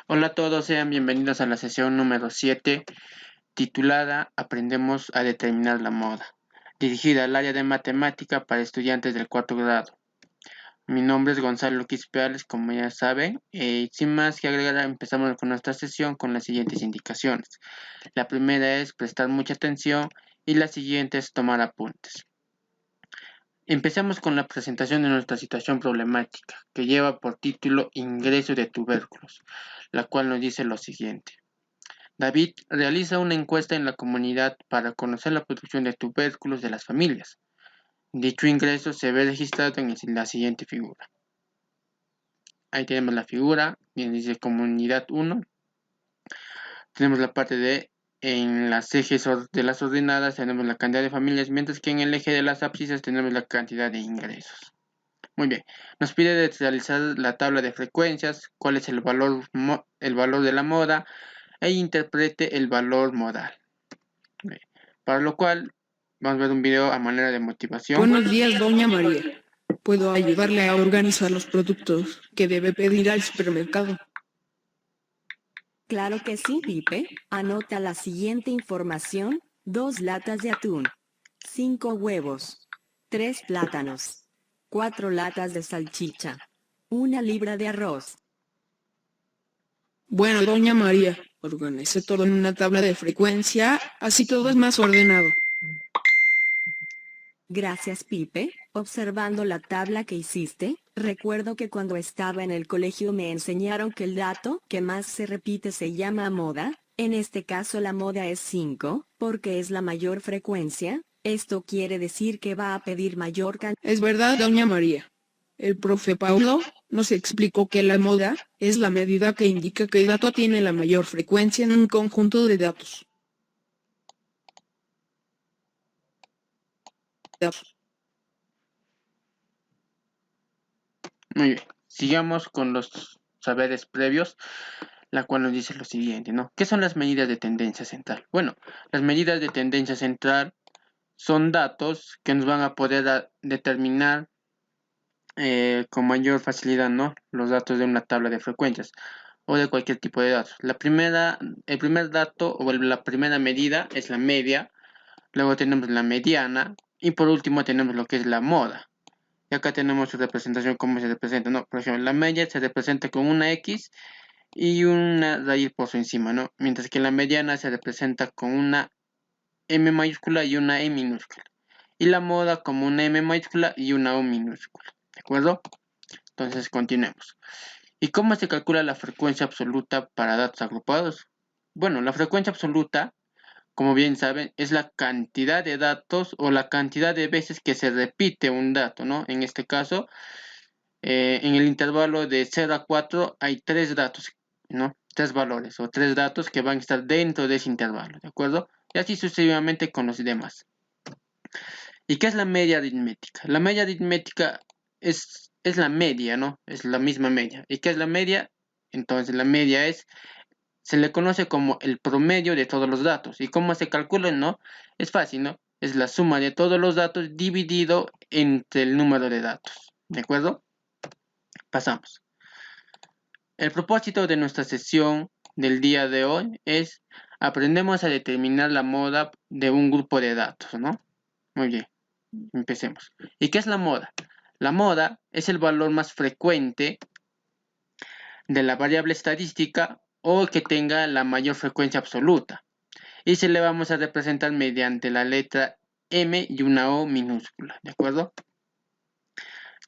Hola a todos, sean bienvenidos a la sesión número 7, titulada Aprendemos a determinar la moda, dirigida al área de matemática para estudiantes del cuarto grado. Mi nombre es Gonzalo Quispeales, como ya saben, y sin más que agregar, empezamos con nuestra sesión con las siguientes indicaciones. La primera es prestar mucha atención y la siguiente es tomar apuntes. Empecemos con la presentación de nuestra situación problemática, que lleva por título Ingreso de tubérculos, la cual nos dice lo siguiente. David realiza una encuesta en la comunidad para conocer la producción de tubérculos de las familias. Dicho ingreso se ve registrado en la siguiente figura. Ahí tenemos la figura, bien dice comunidad 1. Tenemos la parte de, en las ejes de las ordenadas tenemos la cantidad de familias, mientras que en el eje de las abscisas tenemos la cantidad de ingresos. Muy bien, nos pide realizar la tabla de frecuencias, cuál es el valor de la moda e interprete el valor modal. Para lo cual vamos a ver un video a manera de motivación. Buenos días, doña María. ¿Puedo ayudarle a organizar los productos que debe pedir al supermercado? Claro que sí, Pipe. Anota la siguiente información: 2 latas de atún, 5 huevos, 3 plátanos, 4 latas de salchicha, 1 libra de arroz. Bueno, doña María, organice todo en una tabla de frecuencia, así todo es más ordenado. Gracias, Pipe. Observando la tabla que hiciste, recuerdo que cuando estaba en el colegio me enseñaron que el dato que más se repite se llama moda. En este caso la moda es 5, porque es la mayor frecuencia. Esto quiere decir que va a pedir mayor cantidad. Es verdad, doña María. El profe Paulo nos explicó que la moda es la medida que indica qué dato tiene la mayor frecuencia en un conjunto de datos. Muy bien, sigamos con los saberes previos, la cual nos dice lo siguiente, ¿no? ¿Qué son las medidas de tendencia central? Bueno, las medidas de tendencia central son datos que nos van a poder determinar con mayor facilidad, ¿no? Los datos de una tabla de frecuencias o de cualquier tipo de datos. El primer dato o la primera medida es la media, luego tenemos la mediana y por último tenemos lo que es la moda. Y acá tenemos su representación, cómo se representa, ¿no? Por ejemplo, la media se representa con una X y una raíz por su encima, ¿no? Mientras que la mediana se representa con una M mayúscula y una E minúscula. Y la moda como una M mayúscula y una O minúscula. ¿De acuerdo? Entonces, continuemos. ¿Y cómo se calcula la frecuencia absoluta para datos agrupados? Bueno, la frecuencia absoluta, como bien saben, es la cantidad de datos o la cantidad de veces que se repite un dato, ¿no? En este caso, en el intervalo de 0 a 4 hay 3 datos, ¿no? 3 valores o 3 datos que van a estar dentro de ese intervalo, ¿de acuerdo? Y así sucesivamente con los demás. ¿Y qué es la media aritmética? La media aritmética es la media, ¿no? Es la misma media. ¿Y qué es la media? Entonces la media se le conoce como el promedio de todos los datos. ¿Y cómo se calcula? ¿No? Es fácil, ¿no? Es la suma de todos los datos dividido entre el número de datos. ¿De acuerdo? Pasamos. El propósito de nuestra sesión del día de hoy es aprendemos a determinar la moda de un grupo de datos, ¿no? Muy bien, empecemos. ¿Y qué es la moda? La moda es el valor más frecuente de la variable estadística o que tenga la mayor frecuencia absoluta. Y se le vamos a representar mediante la letra M y una O minúscula, ¿de acuerdo?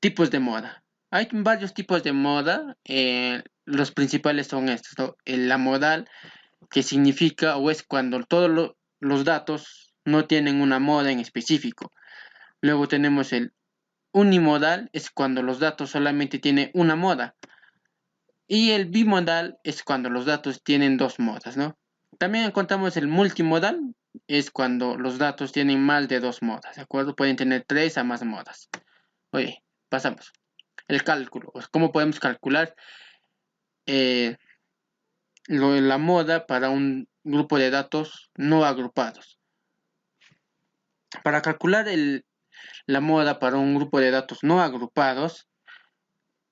Tipos de moda. Hay varios tipos de moda. Los principales son estos, ¿no? La modal, que significa o es cuando todos los datos no tienen una moda en específico. Luego tenemos el unimodal, es cuando los datos solamente tienen una moda. Y el bimodal es cuando los datos tienen dos modas, ¿no? También encontramos el multimodal, es cuando los datos tienen más de dos modas, ¿de acuerdo? Pueden tener 3 a más modas. Oye, pasamos. El cálculo, cómo podemos calcular la moda para un grupo de datos no agrupados. Para calcular la moda para un grupo de datos no agrupados,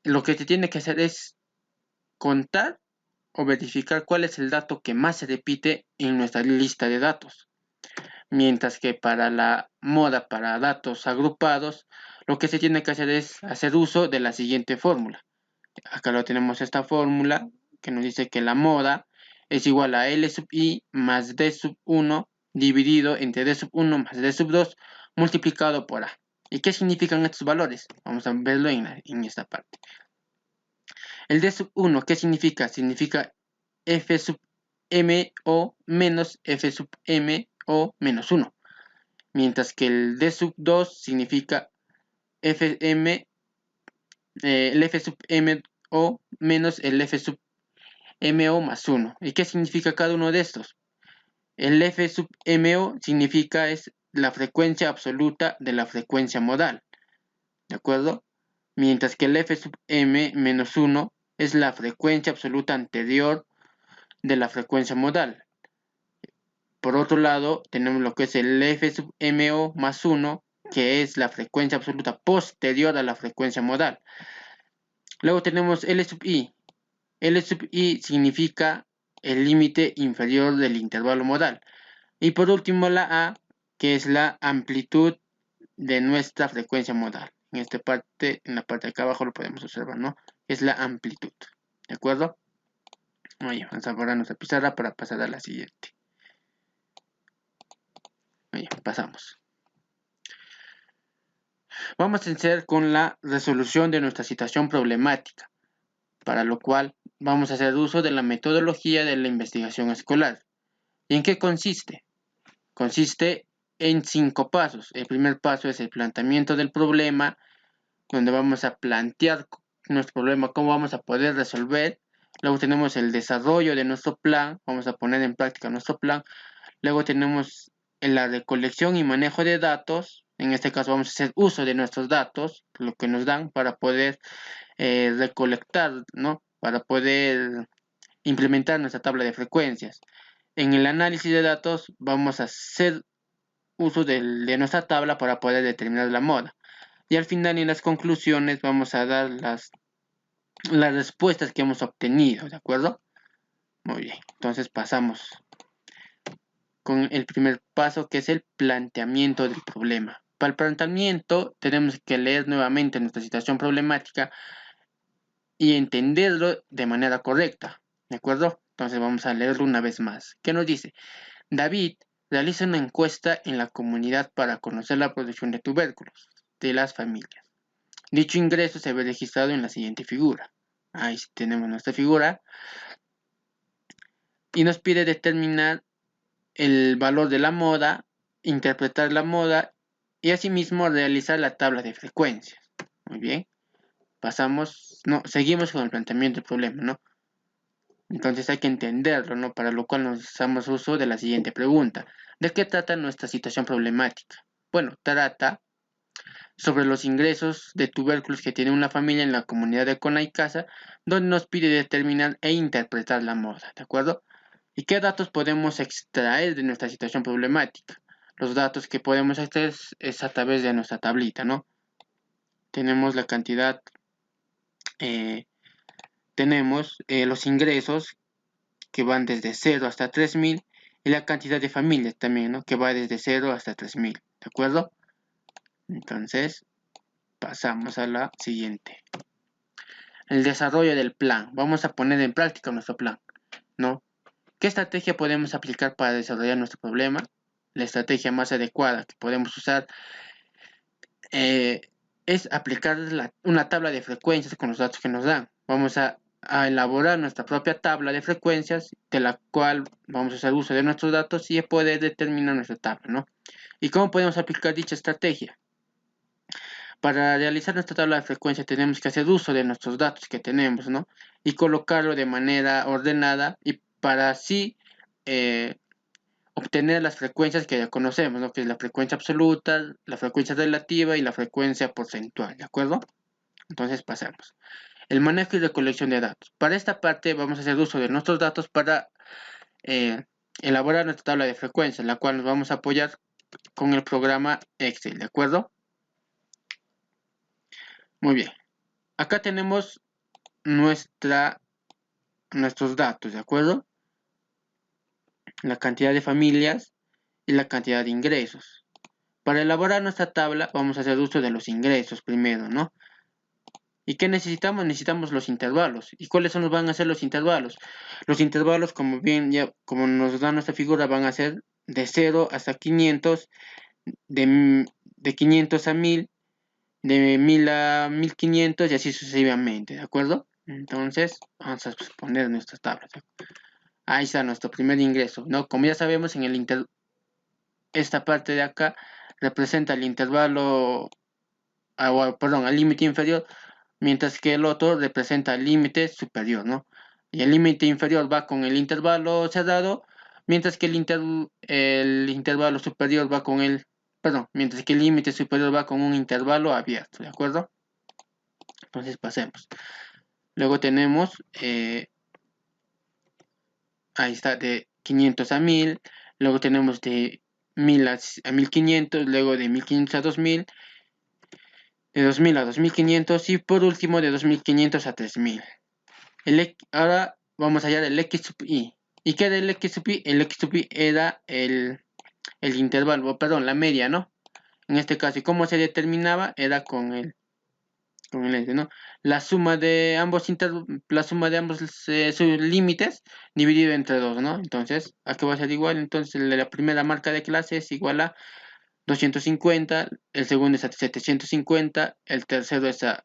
lo que se tiene que hacer es contar o verificar cuál es el dato que más se repite en nuestra lista de datos. Mientras que para la moda para datos agrupados, lo que se tiene que hacer es hacer uso de la siguiente fórmula. Acá lo tenemos esta fórmula que nos dice que la moda es igual a L sub I más D sub 1 dividido entre D sub 1 más D sub 2 multiplicado por A. ¿Y qué significan estos valores? Vamos a verlo en esta parte. El D sub 1, ¿qué significa? Significa F sub M o menos F sub M o menos 1. Mientras que el D sub 2 significa FM, el F sub M o menos el F sub MO más 1. ¿Y qué significa cada uno de estos? El F sub MO significa es la frecuencia absoluta de la frecuencia modal. ¿De acuerdo? Mientras que el F sub M menos 1 es la frecuencia absoluta anterior de la frecuencia modal. Por otro lado, tenemos lo que es el F sub MO más 1, que es la frecuencia absoluta posterior a la frecuencia modal. Luego tenemos L sub I. L sub I significa el límite inferior del intervalo modal. Y por último la A, que es la amplitud de nuestra frecuencia modal. En la parte de acá abajo lo podemos observar, ¿no? Es la amplitud. ¿De acuerdo? Oye, vamos a borrar nuestra pizarra para pasar a la siguiente. Oye, pasamos. Vamos a iniciar con la resolución de nuestra situación problemática, para lo cual vamos a hacer uso de la metodología de la investigación escolar. ¿Y en qué consiste? Consiste en 5 pasos. El primer paso es el planteamiento del problema, donde vamos a plantear nuestro problema, cómo vamos a poder resolver. Luego tenemos el desarrollo de nuestro plan, vamos a poner en práctica nuestro plan. Luego tenemos la recolección y manejo de datos. En este caso vamos a hacer uso de nuestros datos, lo que nos dan para poder recolectar, ¿no? Para poder implementar nuestra tabla de frecuencias. En el análisis de datos vamos a hacer uso de nuestra tabla para poder determinar la moda. Y al final en las conclusiones vamos a dar las respuestas que hemos obtenido, ¿de acuerdo? Muy bien, entonces pasamos con el primer paso, que es el planteamiento del problema. Para el planteamiento tenemos que leer nuevamente nuestra situación problemática y entenderlo de manera correcta, ¿de acuerdo? Entonces vamos a leerlo una vez más. ¿Qué nos dice? David realiza una encuesta en la comunidad para conocer la producción de tubérculos de las familias. Dicho ingreso se ve registrado en la siguiente figura. Ahí tenemos nuestra figura. Y nos pide determinar el valor de la moda, interpretar la moda y asimismo realizar la tabla de frecuencias. Muy bien. Seguimos con el planteamiento del problema, ¿no? Entonces hay que entenderlo, ¿no? Para lo cual nos hacemos uso de la siguiente pregunta. ¿De qué trata nuestra situación problemática? Bueno, trata sobre los ingresos de tubérculos que tiene una familia en la comunidad de Conaicasa, donde nos pide determinar e interpretar la moda, ¿de acuerdo? ¿Y qué datos podemos extraer de nuestra situación problemática? Los datos que podemos extraer es a través de nuestra tablita, ¿no? Tenemos la cantidad, tenemos los ingresos que van desde 0 hasta 3.000 y la cantidad de familias también, ¿no? Que va desde 0 hasta 3.000, ¿de acuerdo? Entonces, pasamos a la siguiente. El desarrollo del plan. Vamos a poner en práctica nuestro plan, ¿no? ¿Qué estrategia podemos aplicar para desarrollar nuestro problema? La estrategia más adecuada que podemos usar es aplicar una tabla de frecuencias con los datos que nos dan. Vamos a elaborar nuestra propia tabla de frecuencias, de la cual vamos a hacer uso de nuestros datos y poder determinar nuestra tabla, ¿no? ¿Y cómo podemos aplicar dicha estrategia? Para realizar nuestra tabla de frecuencias tenemos que hacer uso de nuestros datos que tenemos, ¿no? Y colocarlo de manera ordenada y para así obtener las frecuencias que ya conocemos, ¿no? Que es la frecuencia absoluta, la frecuencia relativa y la frecuencia porcentual, ¿de acuerdo? Entonces pasamos. El manejo y recolección de datos. Para esta parte vamos a hacer uso de nuestros datos para elaborar nuestra tabla de frecuencias, la cual nos vamos a apoyar con el programa Excel, ¿de acuerdo? Muy bien. Acá tenemos nuestra nuestros datos, ¿de acuerdo? La cantidad de familias y la cantidad de ingresos. Para elaborar nuestra tabla vamos a hacer uso de los ingresos primero, ¿no? ¿Y qué necesitamos? Necesitamos los intervalos. ¿Y cuáles van a ser los intervalos? Los intervalos, como nos da nuestra figura, van a ser de 0 hasta 500, de 500 a 1000, de 1000 a 1500 y así sucesivamente, ¿de acuerdo? Entonces, vamos a poner nuestra tabla. Ahí está nuestro primer ingreso, ¿no? Como ya sabemos, esta parte de acá representa el intervalo, perdón, al límite inferior, mientras que el otro representa el límite superior, ¿no? Y el límite inferior va con el intervalo cerrado, mientras que el intervalo superior va con mientras que el límite superior va con un intervalo abierto, ¿de acuerdo? Entonces pasemos. Luego tenemos, ahí está, de 500 a 1000, luego tenemos de 1000 a 1500, luego de 1500 a 2000, de 2000 a 2500 y por último de 2500 a 3000. Ahora vamos allá del x sub i. ¿Y qué era el x sub i? El x sub i era el intervalo, perdón, la media, ¿no? En este caso, ¿y cómo se determinaba? Era con el ¿no? La suma de ambos sus límites dividido entre 2, ¿no? Entonces, aquí va a ser igual. Entonces, la primera marca de clase es igual a 250, el segundo es a 750, el tercero es a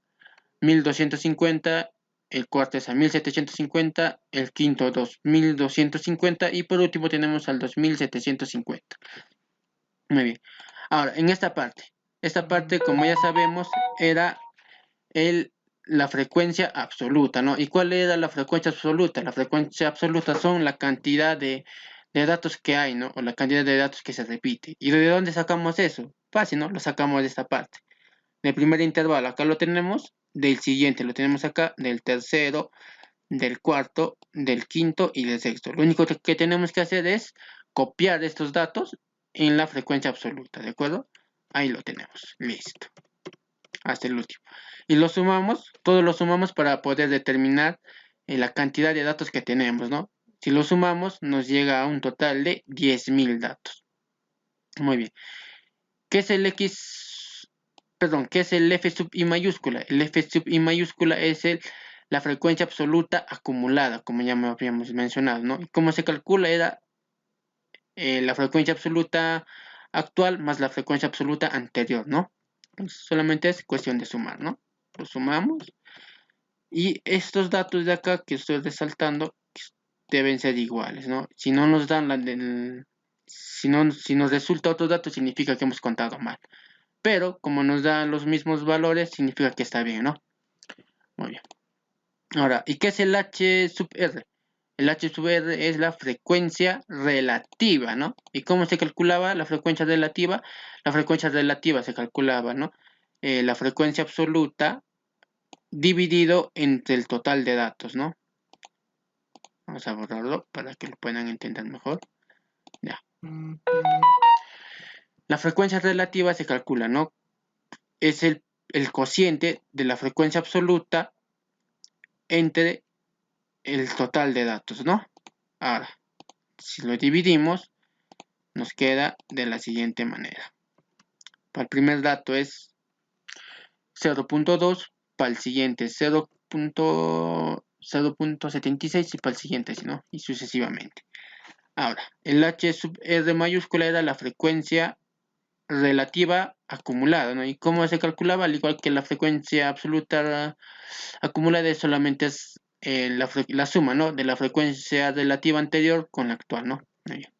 1250, el cuarto es a 1750, el quinto 2250 y por último tenemos al 2750. Muy bien. Ahora, en esta parte, como ya sabemos, era la frecuencia absoluta, ¿no? ¿Y cuál era la frecuencia absoluta? La frecuencia absoluta son la cantidad de datos que hay, ¿no? O la cantidad de datos que se repite. ¿Y de dónde sacamos eso? Fácil, ¿no? Lo sacamos de esta parte. Del primer intervalo, acá lo tenemos. Del siguiente lo tenemos acá. Del tercero, del cuarto, del quinto y del sexto. Lo único que tenemos que hacer es copiar estos datos en la frecuencia absoluta, ¿de acuerdo? Ahí lo tenemos. Listo. Hasta el último. Y todos lo sumamos para poder determinar la cantidad de datos que tenemos, ¿no? Si lo sumamos, nos llega a un total de 10.000 datos. Muy bien. ¿Qué es el ¿qué es el F sub I mayúscula? El F sub I mayúscula es la frecuencia absoluta acumulada, como ya habíamos mencionado, ¿no? ¿Y cómo se calcula? Era la frecuencia absoluta actual más la frecuencia absoluta anterior, ¿no? Entonces, solamente es cuestión de sumar, ¿no? Lo sumamos. Y estos datos de acá que estoy resaltando deben ser iguales, ¿no? Si no nos dan si nos resulta otro dato, significa que hemos contado mal. Pero como nos dan los mismos valores, significa que está bien, ¿no? Muy bien. Ahora, ¿y qué es el H sub R? El H sub R es la frecuencia relativa, ¿no? ¿Y cómo se calculaba la frecuencia relativa? La frecuencia relativa se calculaba, ¿no? La frecuencia absoluta dividido entre el total de datos, ¿no? Vamos a borrarlo para que lo puedan entender mejor. Ya. La frecuencia relativa se calcula, ¿no? Es el cociente de la frecuencia absoluta entre el total de datos, ¿no? Ahora, si lo dividimos, nos queda de la siguiente manera. Para el primer dato es 0.2, para el siguiente 0.76 y para el siguiente, ¿no? Y sucesivamente. Ahora, el H sub R mayúscula era la frecuencia relativa acumulada, ¿no? ¿Y cómo se calculaba? Al igual que la frecuencia absoluta acumulada, solamente es la suma, ¿no? De la frecuencia relativa anterior con la actual, ¿no?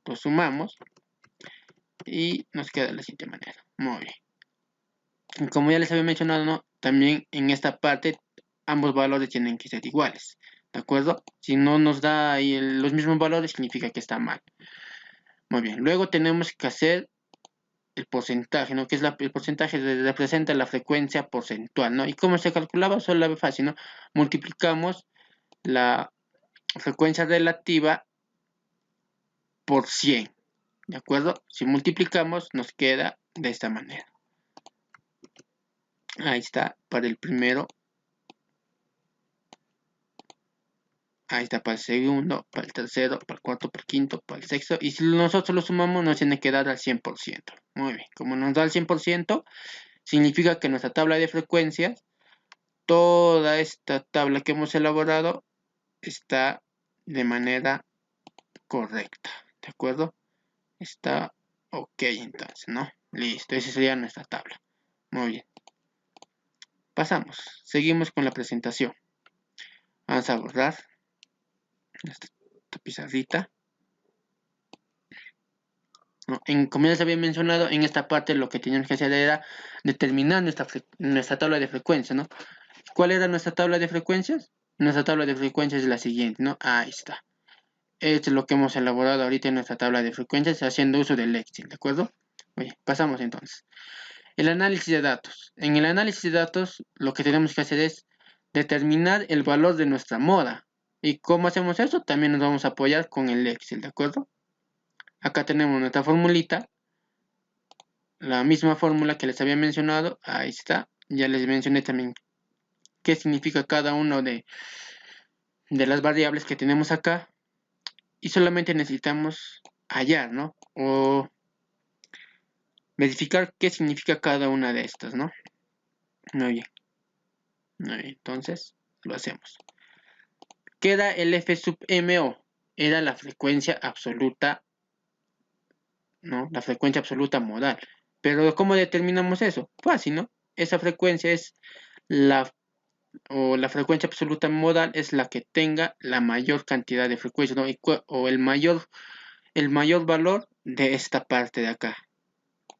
Lo sumamos y nos queda de la siguiente manera. Muy bien. Y como ya les había mencionado, ¿no? También en esta parte ambos valores tienen que ser iguales, ¿de acuerdo? Si no nos da ahí los mismos valores, significa que está mal. Muy bien. Luego tenemos que hacer el porcentaje, ¿no? Que es el porcentaje representa la frecuencia porcentual, ¿no? ¿Y cómo se calculaba? Solo fácil, ¿no? Multiplicamos la frecuencia relativa por 100, ¿de acuerdo? Si multiplicamos, nos queda de esta manera. Ahí está, para el primero. Ahí está para el segundo, para el tercero, para el cuarto, para el quinto, para el sexto. Y si nosotros lo sumamos, nos tiene que dar al 100%. Muy bien. Como nos da al 100%, significa que nuestra tabla de frecuencias, toda esta tabla que hemos elaborado, está de manera correcta. ¿De acuerdo? Está ok entonces, ¿no? Listo. Esa sería nuestra tabla. Muy bien. Pasamos. Seguimos con la presentación. Vamos a borrar esta pizarrita. ¿No? Como ya les había mencionado, en esta parte lo que teníamos que hacer era determinar nuestra tabla de frecuencia, ¿no? ¿Cuál era nuestra tabla de frecuencias? Nuestra tabla de frecuencias es la siguiente, ¿no? Ahí está. Esto es lo que hemos elaborado ahorita en nuestra tabla de frecuencias haciendo uso del Excel, ¿de acuerdo? Oye, pasamos entonces. El análisis de datos. En el análisis de datos lo que tenemos que hacer es determinar el valor de nuestra moda. ¿Y cómo hacemos eso? También nos vamos a apoyar con el Excel, ¿de acuerdo? Acá tenemos nuestra formulita, la misma fórmula que les había mencionado, ahí está, ya les mencioné también qué significa cada una de las variables que tenemos acá, y solamente necesitamos hallar, ¿no? O verificar qué significa cada una de estas, ¿no? Muy bien. Entonces, lo hacemos. Queda el F sub MO, era la frecuencia absoluta, ¿no? La frecuencia absoluta modal. Pero ¿cómo determinamos eso? Fácil, ¿no? Esa frecuencia es la frecuencia absoluta modal es la que tenga la mayor cantidad de frecuencias, ¿no? O el mayor valor de esta parte de acá.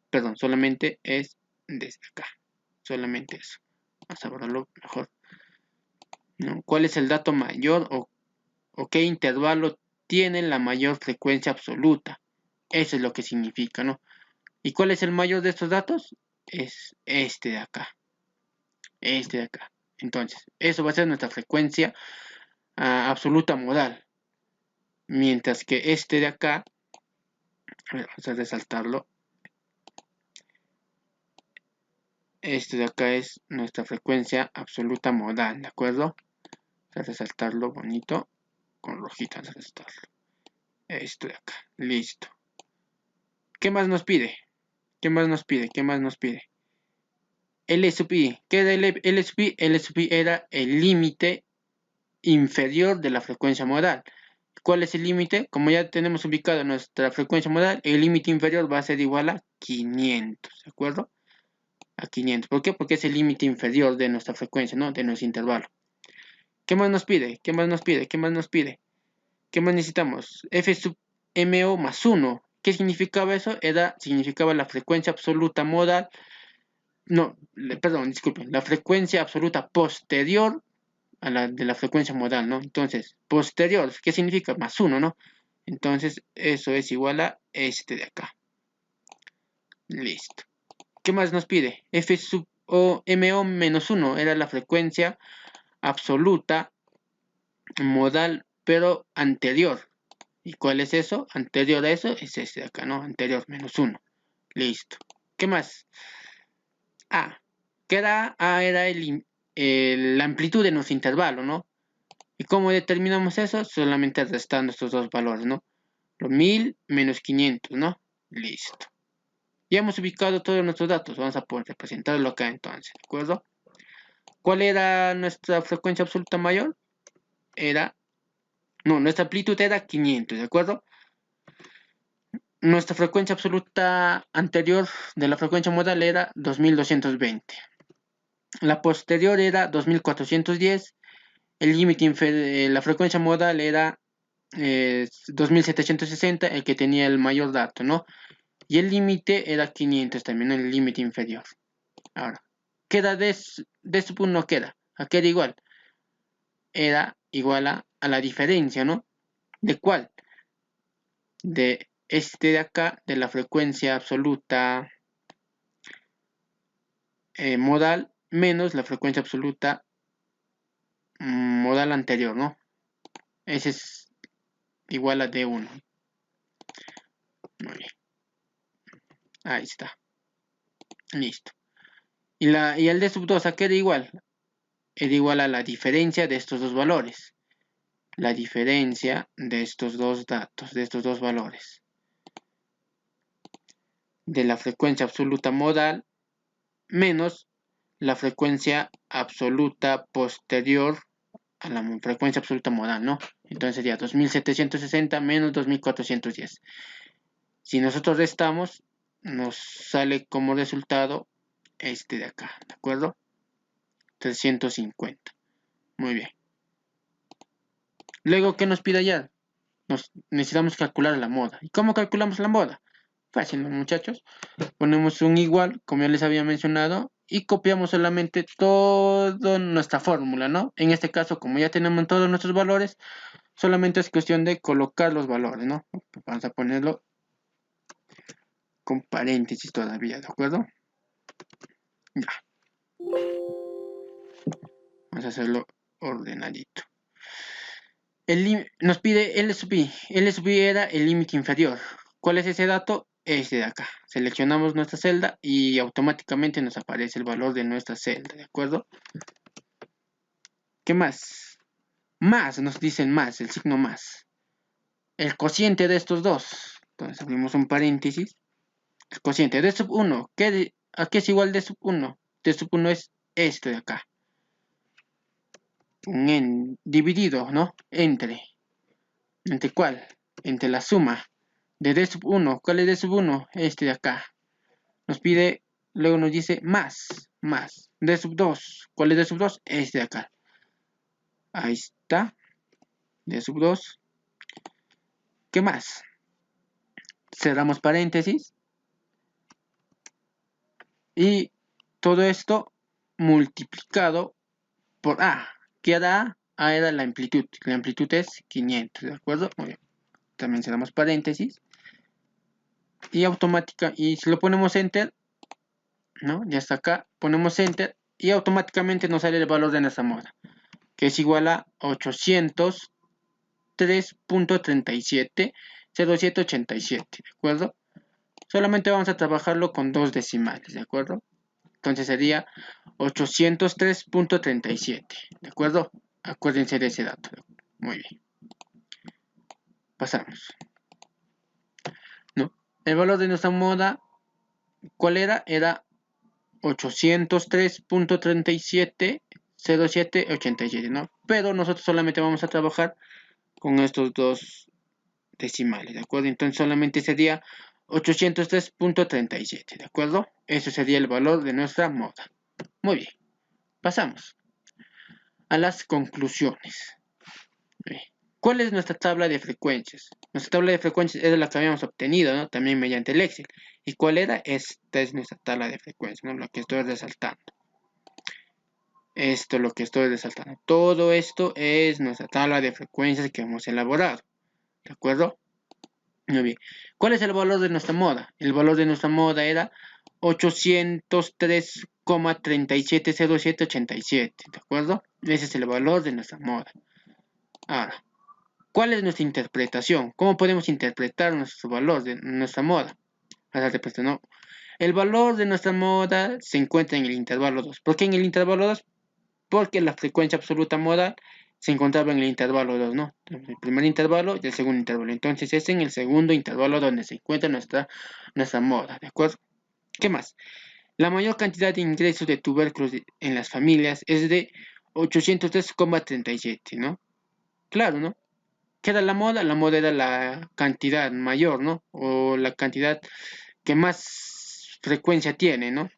Perdón, solamente es desde acá. Solamente eso. Vamos a verlo mejor, ¿no? ¿Cuál es el dato mayor o qué intervalo tiene la mayor frecuencia absoluta? Eso es lo que significa, ¿no? ¿Y cuál es el mayor de estos datos? Es este de acá. Este de acá. Entonces, eso va a ser nuestra frecuencia absoluta modal. Mientras que este de acá, vamos a resaltarlo. Este de acá es nuestra frecuencia absoluta modal, ¿de acuerdo? Vamos a resaltarlo bonito. Con rojita, vamos a resaltarlo. Esto de acá. Listo. ¿Qué más nos pide? ¿Qué más nos pide? ¿Qué más nos pide? L sub i. ¿Qué era L sub i? L sub i era el límite inferior de la frecuencia modal. ¿Cuál es el límite? Como ya tenemos ubicado nuestra frecuencia modal, el límite inferior va a ser igual a 500, ¿de acuerdo? A 500. ¿Por qué? Porque es el límite inferior de nuestra frecuencia, ¿no? De nuestro intervalo. ¿Qué más nos pide? ¿Qué más nos pide? ¿Qué más nos pide? ¿Qué más necesitamos? F sub MO más 1. ¿Qué significaba eso? Significaba la frecuencia absoluta modal. No, perdón, disculpen. La frecuencia absoluta posterior a la de la frecuencia modal, ¿no? Entonces, posterior, ¿qué significa? Más 1, ¿no? Entonces, eso es igual a este de acá. Listo. ¿Qué más nos pide? F sub o MO menos 1 era la frecuencia absoluta modal, pero anterior. ¿Y cuál es eso? Anterior a eso es este de acá, ¿no? Anterior, menos 1. Listo. ¿Qué más? A. ¿Qué era? A era la amplitud de nuestro intervalo, ¿no? ¿Y cómo determinamos eso? Solamente restando estos dos valores, ¿no? Lo 1000 menos 500, ¿no? Listo. Ya hemos ubicado todos nuestros datos. Vamos a poder representarlo acá entonces, ¿de acuerdo? ¿Cuál era nuestra frecuencia absoluta mayor? Nuestra amplitud era 500, ¿de acuerdo? Nuestra frecuencia absoluta anterior de la frecuencia modal era 2220. La posterior era 2410. El límite la frecuencia modal era 2760, el que tenía el mayor dato, ¿no? Y el límite era 500 también, ¿no? El límite inferior. Ahora, queda de sub 1 queda. ¿A qué era igual? Era igual a la diferencia, ¿no? ¿De cuál? De este de acá, de la frecuencia absoluta modal, menos la frecuencia absoluta modal anterior, ¿no? Ese es igual a D1. Muy bien. Ahí está. Listo. Y el D sub 2, ¿a qué era igual? Era igual a la diferencia de estos dos valores. la diferencia de estos dos datos, de estos dos valores. De la frecuencia absoluta modal menos la frecuencia absoluta posterior a la frecuencia absoluta modal, ¿no? Entonces sería 2760 menos 2410. Si nosotros restamos, nos sale como resultado este de acá, ¿de acuerdo? 350. Muy bien. Luego, ¿qué nos pide allá? Necesitamos calcular la moda. ¿Y cómo calculamos la moda? Fácil, ¿no, muchachos? Ponemos un igual, como ya les había mencionado, y copiamos solamente toda nuestra fórmula, ¿no? En este caso, como ya tenemos todos nuestros valores, solamente es cuestión de colocar los valores, ¿no? Vamos a ponerlo con paréntesis todavía, ¿de acuerdo? Ya. Vamos a hacerlo ordenadito. Nos pide L sub i. L sub i era el límite inferior. ¿Cuál es ese dato? Este de acá. Seleccionamos nuestra celda y automáticamente nos aparece el valor de nuestra celda, ¿de acuerdo? ¿Qué más? Más, nos dicen más, el signo más. El cociente de estos dos. Entonces abrimos un paréntesis. El cociente de sub 1. ¿A qué es igual de sub 1? De sub 1 es este de acá. Dividido, ¿no? ¿Entre cuál? Entre la suma de d sub 1. ¿Cuál es d sub 1? Este de acá. Nos pide, luego nos dice más. D sub 2. ¿Cuál es d sub 2? Este de acá. Ahí está. D sub 2. ¿Qué más? Cerramos paréntesis. Y todo esto multiplicado por A. ¿Qué era A? A era la amplitud. La amplitud es 500, ¿de acuerdo? Muy bien. También cerramos paréntesis. Y automática. Y si lo ponemos enter, ¿no? Ya está acá. Ponemos enter. Y automáticamente nos sale el valor de nuestra moda. Que es igual a 803.370787, ¿de acuerdo? Solamente vamos a trabajarlo con dos decimales, ¿de acuerdo? Entonces sería 803.37, ¿de acuerdo? Acuérdense de ese dato. Muy bien. Pasamos. ¿No? El valor de nuestra moda, ¿cuál era? Era 803.370787, ¿no? Pero nosotros solamente vamos a trabajar con estos dos decimales, ¿de acuerdo? Entonces solamente sería 803.37, ¿de acuerdo? Ese sería el valor de nuestra moda. Muy bien. Pasamos a las conclusiones. ¿Cuál es nuestra tabla de frecuencias? Nuestra tabla de frecuencias es la que habíamos obtenido, ¿no? También mediante el Excel. ¿Y cuál era? Esta es nuestra tabla de frecuencias, ¿no? Lo que estoy resaltando. Esto es lo que estoy resaltando. Todo esto es nuestra tabla de frecuencias que hemos elaborado. ¿De acuerdo? Muy bien. ¿Cuál es el valor de nuestra moda? El valor de nuestra moda era 803,370787. ¿De acuerdo? Ese es el valor de nuestra moda. Ahora, ¿cuál es nuestra interpretación? ¿Cómo podemos interpretar nuestro valor de nuestra moda? ¿No? El valor de nuestra moda se encuentra en el intervalo 2. ¿Por qué en el intervalo 2? Porque la frecuencia absoluta modal se encontraba en el intervalo 2, ¿no? El primer intervalo y el segundo intervalo. Entonces es en el segundo intervalo donde se encuentra nuestra moda, ¿de acuerdo? ¿Qué más? La mayor cantidad de ingresos de tubérculos en las familias es de 803,37, ¿no? Claro, ¿no? ¿Qué era la moda? La moda era la cantidad mayor, ¿no? O la cantidad que más frecuencia tiene, ¿no?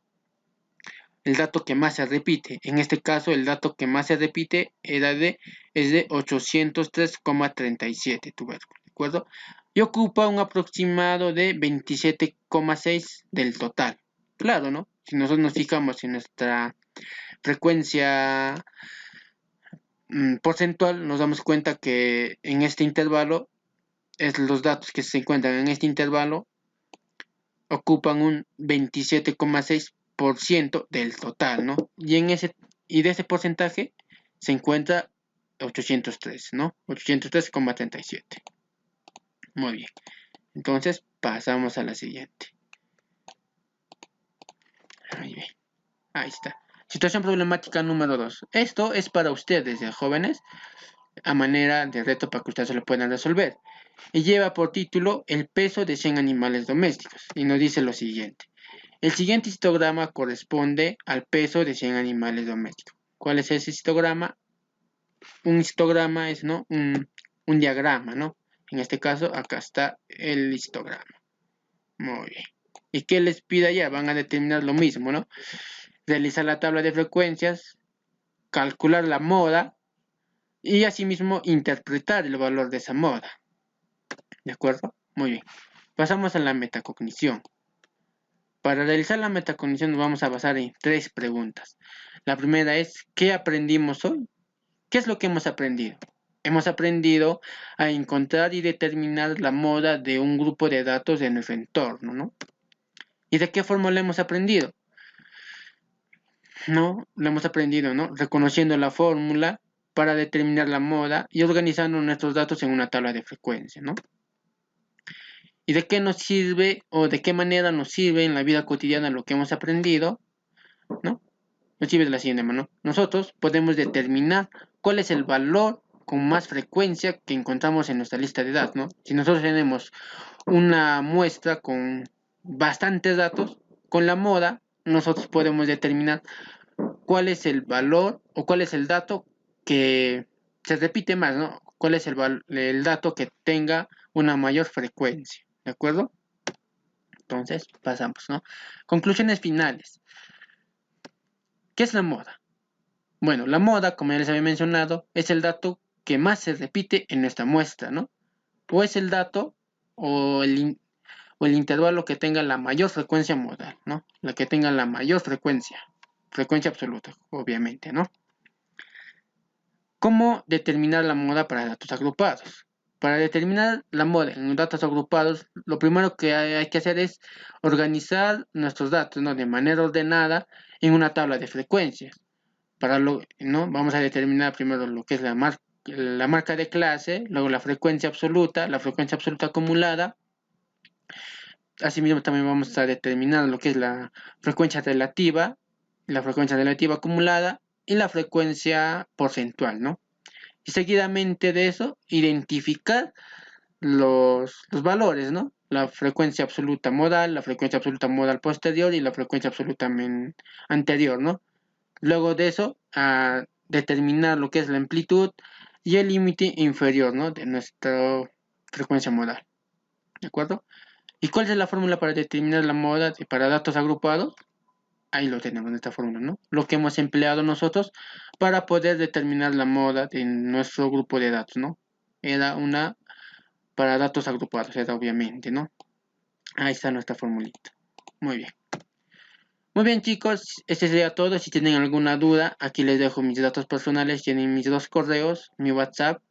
El dato que más se repite. En este caso, el dato que más se repite es de 803,37 tubérculos, ¿de acuerdo? Y ocupa un aproximado de 27,6 del total. Claro, ¿no? Si nosotros nos fijamos en nuestra frecuencia porcentual, nos damos cuenta que en este intervalo, los datos que se encuentran en este intervalo ocupan un 27,6% del total, ¿no? Y de ese porcentaje se encuentra 803, ¿no? 803,37. Muy bien. Entonces pasamos a la siguiente. Muy bien. Ahí está. Situación problemática número 2. Esto es para ustedes, jóvenes. a manera de reto para que ustedes se lo puedan resolver. Y lleva por título el peso de 100 animales domésticos. Y nos dice lo siguiente. El siguiente histograma corresponde al peso de 100 animales domésticos. ¿Cuál es ese histograma? Un histograma es, ¿no?, un diagrama, ¿no? En este caso, acá está el histograma. Muy bien. ¿Y qué les pide allá? Van a determinar lo mismo, ¿no? Realizar la tabla de frecuencias, calcular la moda y asimismo interpretar el valor de esa moda. ¿De acuerdo? Muy bien. Pasamos a la metacognición. Para realizar la metacognición nos vamos a basar en 3 preguntas. La primera es, ¿qué aprendimos hoy? ¿Qué es lo que hemos aprendido? Hemos aprendido a encontrar y determinar la moda de un grupo de datos de nuestro entorno, ¿no? ¿Y de qué forma lo hemos aprendido? ¿No? Lo hemos aprendido, ¿no? Reconociendo la fórmula para determinar la moda y organizando nuestros datos en una tabla de frecuencia, ¿no? ¿Y de qué nos sirve o de qué manera nos sirve en la vida cotidiana lo que hemos aprendido? ¿No? Nos sirve de la siguiente manera, ¿no? Nosotros podemos determinar cuál es el valor con más frecuencia que encontramos en nuestra lista de datos, ¿no? Si nosotros tenemos una muestra con bastantes datos, con la moda, nosotros podemos determinar cuál es el valor o cuál es el dato que se repite más, ¿no? ¿Cuál es el dato que tenga una mayor frecuencia? ¿De acuerdo? Entonces, pasamos, ¿no? Conclusiones finales. ¿Qué es la moda? Bueno, la moda, como ya les había mencionado, es el dato que más se repite en nuestra muestra, ¿no? O es el dato o el intervalo que tenga la mayor frecuencia modal, ¿no? La que tenga la mayor frecuencia absoluta, obviamente, ¿no? ¿Cómo determinar la moda para datos agrupados? Para determinar la moda en datos agrupados, lo primero que hay que hacer es organizar nuestros datos, ¿no?, de manera ordenada en una tabla de frecuencias. ¿No? Vamos a determinar primero lo que es la marca de clase, luego la frecuencia absoluta acumulada. Asimismo también vamos a determinar lo que es la frecuencia relativa acumulada y la frecuencia porcentual, ¿no? Y seguidamente de eso, identificar los valores, ¿no? La frecuencia absoluta modal, la frecuencia absoluta modal posterior y la frecuencia absoluta anterior, ¿no? Luego de eso, a determinar lo que es la amplitud y el límite inferior, ¿no?, de nuestra frecuencia modal. ¿De acuerdo? ¿Y cuál es la fórmula para determinar la moda para datos agrupados? Ahí lo tenemos en esta fórmula, ¿no? Lo que hemos empleado nosotros para poder determinar la moda de nuestro grupo de datos, ¿no? Era una para datos agrupados, era obviamente, ¿no? Ahí está nuestra formulita. Muy bien. Muy bien, chicos, este sería todo. Si tienen alguna duda, aquí les dejo mis datos personales, tienen mis 2 correos, mi WhatsApp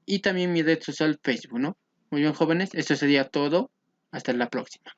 y también mi red social Facebook, ¿no? Muy bien, jóvenes, esto sería todo. Hasta la próxima.